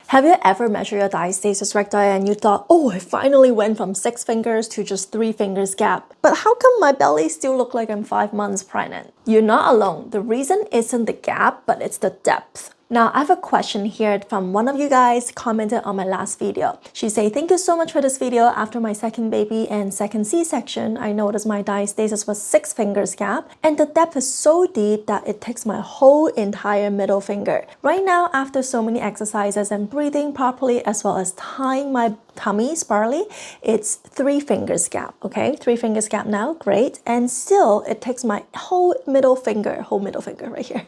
Have you ever measured your diastasis recti and you thought, oh, I finally went from 6 fingers to just 3 fingers gap. But how come my belly still look like I'm 5 months pregnant? You're not alone. The reason isn't the gap, but it's the depth. Now, I have a question here from one of you guys commented on my last video. She said, thank you so much for this video. After my second baby and second C-section, I noticed my diastasis was 6 fingers gap and the depth is so deep that it takes my whole entire middle finger. Right now, after so many exercises and breathing properly as well as tying my tummy spirally, it's 3 fingers gap, okay? 3 fingers gap now, great. And still, it takes my whole middle finger right here.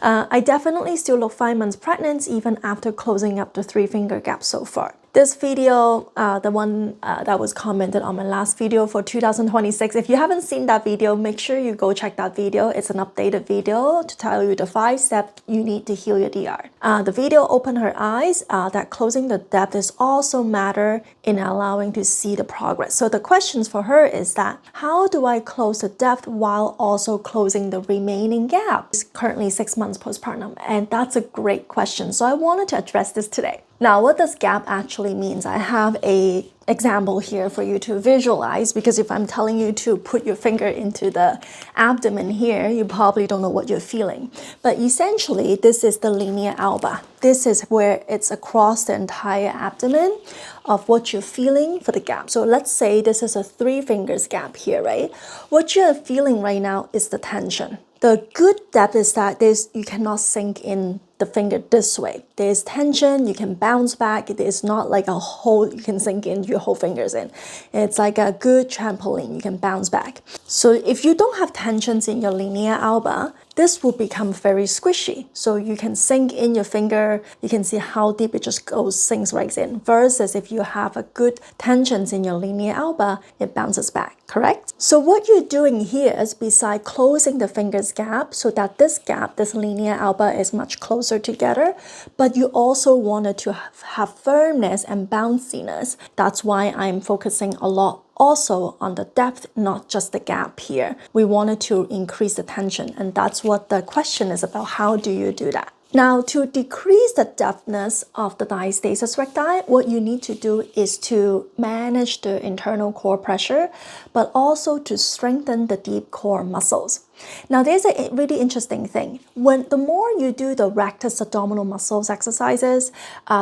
I definitely still look 5 months pregnant even after closing up the 3 finger gap so far. This video, the one that was commented on my last video for 2026, if you haven't seen that video, make sure you go check that video. It's an updated video to tell you the 5 steps you need to heal your DR. The video opened her eyes that closing the depth is also matter in allowing to see the progress. So the questions for her is that, how do I close the depth while also closing the remaining gap? It's currently 6 months postpartum, and that's a great question. So I wanted to address this today. Now, what does gap actually means? I have an example here for you to visualize, because if I'm telling you to put your finger into the abdomen here, you probably don't know what you're feeling. But essentially, this is the linea alba. This is where it's across the entire abdomen of what you're feeling for the gap. So let's say this is a 3 fingers gap here, right? What you're feeling right now is the tension. The good depth is that you cannot sink in the finger this way. There's tension, you can bounce back. It is not like a hole you can sink in your whole fingers in. It's like a good trampoline, you can bounce back. So if you don't have tensions in your linea alba, this will become very squishy. So you can sink in your finger, you can see how deep it just sinks right in. Versus if you have a good tensions in your linea alba, it bounces back, correct? So what you're doing here is, beside closing the fingers gap so that this gap, this linea alba is much closer together, but you also wanted to have firmness and bounciness. That's why I'm focusing a lot also on the depth, not just the gap here. We wanted to increase the tension, and that's what the question is about. How do you do that? Now, to decrease the depthness of the diastasis recti, what you need to do is to manage the internal core pressure, but also to strengthen the deep core muscles. Now, there's a really interesting thing. The more you do the rectus abdominal muscles exercises,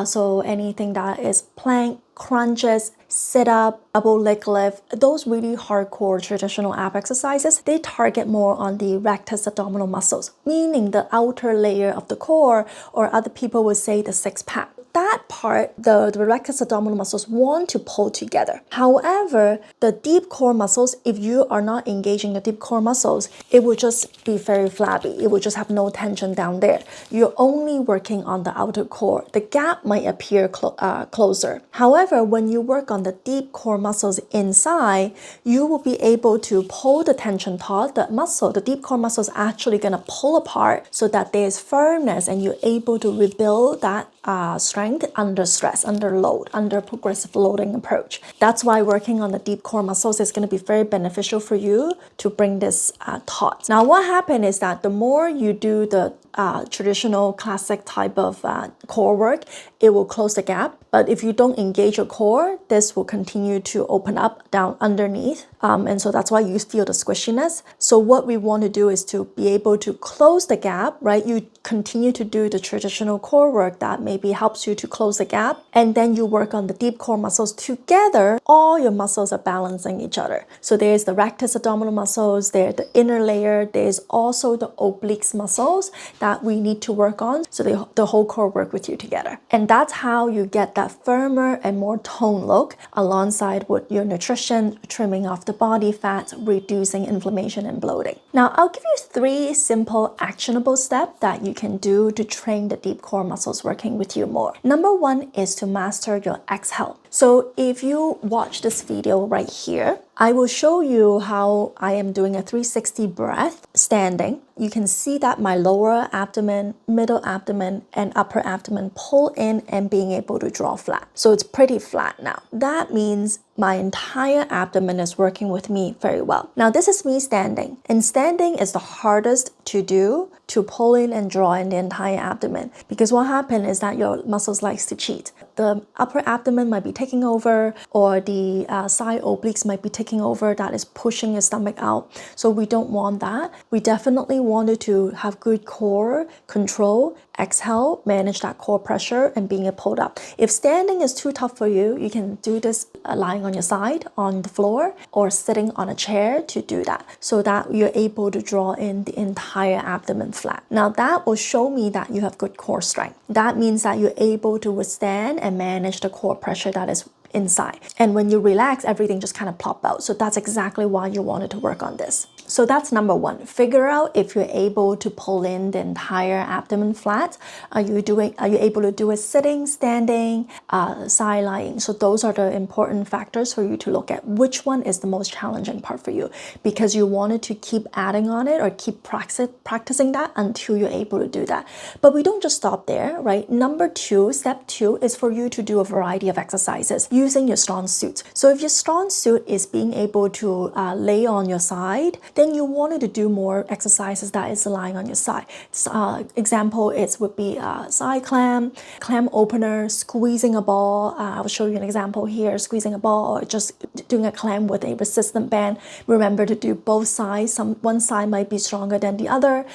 so anything that is plank, crunches, sit-up, double leg lift, those really hardcore traditional ab exercises, they target more on the rectus abdominal muscles, meaning the outer layer of the core, or other people would say the six-pack. That part, the rectus abdominal muscles want to pull together. However, the deep core muscles, if you are not engaging the deep core muscles, it will just be very flabby. It will just have no tension down there. You're only working on the outer core. The gap might appear closer. However, when you work on the deep core muscles inside, you will be able to pull the tension taut. The deep core muscle is actually going to pull apart so that there's firmness and you're able to rebuild that strength under stress, under load, under progressive loading approach. That's why working on the deep core muscles is going to be very beneficial for you to bring this taut. Now, what happened is that the more you do the traditional classic type of core work, it will close the gap. But if you don't engage your core, this will continue to open up down underneath. And so that's why you feel the squishiness. So what we want to do is to be able to close the gap, right? You continue to do the traditional core work that maybe helps you to close the gap. And then you work on the deep core muscles together. All your muscles are balancing each other. So there's the rectus abdominal muscles, there's the inner layer, there's also the obliques muscles that we need to work on. So the whole core work with you together. And that's how you get that firmer and more toned look, alongside with your nutrition, trimming off the body fat, reducing inflammation and bloating. Now, I'll give you 3 simple actionable steps that you can do to train the deep core muscles working with you more. Number 1 is to master your exhale. So if you watch this video right here, I will show you how I am doing a 360 breath standing, you can see that my lower abdomen, middle abdomen, and upper abdomen pull in and being able to draw flat. So it's pretty flat now. That means my entire abdomen is working with me very well. Now this is me standing, and standing is the hardest to do, to pull in and draw in the entire abdomen, because what happens is that your muscles likes to cheat. The upper abdomen might be taking over, or the side obliques might be taking over, that is pushing your stomach out. So we don't want that. We definitely wanted to have good core control, exhale, manage that core pressure and being pulled up. If standing is too tough for you, you can do this lying on your side on the floor or sitting on a chair to do that, so that you're able to draw in the entire abdomen flat. Now that will show me that you have good core strength. That means that you're able to withstand and manage the core pressure that is inside. And when you relax, everything just kind of plop out. So that's exactly why you wanted to work on this. So that's number one. Figure out if you're able to pull in the entire abdomen flat. Are you able to do it sitting, standing, side lying? So those are the important factors for you to look at. Which one is the most challenging part for you? Because you wanted to keep adding on it or keep practicing that until you're able to do that. But we don't just stop there, right? Number two, step two is for you to do a variety of exercises using your strong suit. So if your strong suit is being able to lay on your side, then you wanted to do more exercises that is lying on your side. Example would be side clam opener, squeezing a ball. I'll show you an example here, squeezing a ball, or just doing a clam with a resistant band. Remember to do both sides. One side might be stronger than the other.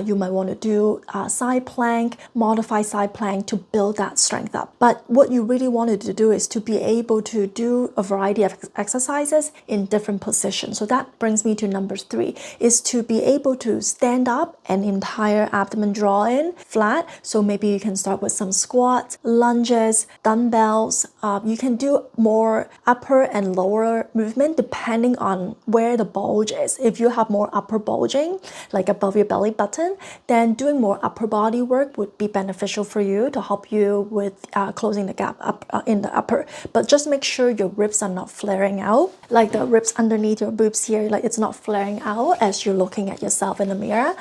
You might want to do side plank, modify side plank to build that strength up. But what you really wanted to do is to be able to do a variety of exercises in different positions. So that brings me to number three, is to be able to stand up and entire abdomen draw in flat. So maybe you can start with some squats, lunges, dumbbells. You can do more upper and lower movement depending on where the bulge is. If you have more upper bulging, like above your belly button, then doing more upper body work would be beneficial for you to help you with closing the gap up in the upper. But just make sure your ribs are not flaring out, like the ribs underneath your boobs here, like it's not flaring out as you're looking at yourself in the mirror.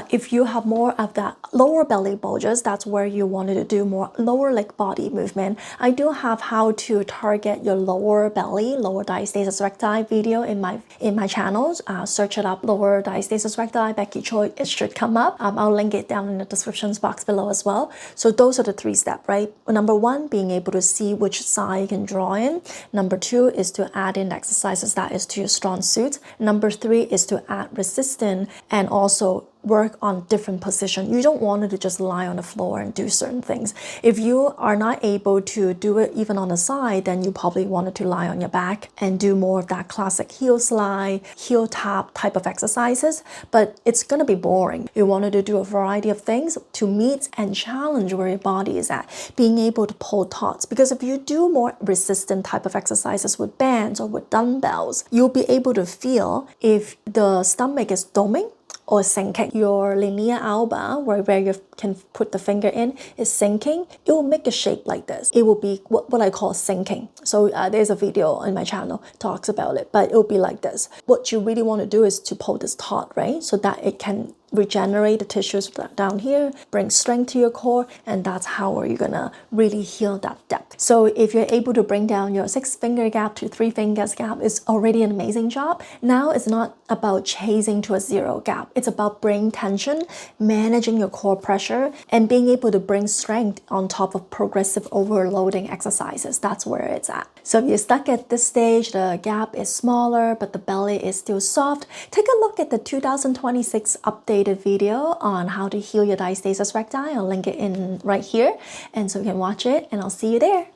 If you have more of that lower belly bulges, that's where you wanted to do more lower leg body movement. I do have how to target your lower belly, lower diastasis recti video in my channels. Search it up, lower diastasis recti, Becky Choi, it should come up. I'll link it down in the description box below as well. So those are the three steps, right? Number one, being able to see which side you can draw in. Number two is to add in exercises that is to your strong suit. Number three is to add resistance and also work on different positions. You don't want to just lie on the floor and do certain things. If you are not able to do it even on the side, then you probably wanted to lie on your back and do more of that classic heel slide, heel tap type of exercises, but it's going to be boring. You wanted to do a variety of things to meet and challenge where your body is at, being able to pull taut. Because if you do more resistant type of exercises with bands or with dumbbells, you'll be able to feel if the stomach is doming or sinking. Your linea alba, where you can put the finger in, is sinking. It will make a shape like this. It will be what I call sinking. So there's a video on my channel talks about it, but it will be like this. What you really want to do is to pull this taut, right? So that it can regenerate the tissues down here, bring strength to your core, and that's how you're gonna really heal that depth. So if you're able to bring down your 6-finger gap to 3 fingers gap, it's already an amazing job. Now it's not about chasing to a 0 gap. It's about bringing tension, managing your core pressure, and being able to bring strength on top of progressive overloading exercises. That's where it's at. So if you're stuck at this stage, the gap is smaller, but the belly is still soft, take a look at the 2026 updated video on how to heal your diastasis recti. I'll link it in right here, and so you can watch it, and I'll see you there.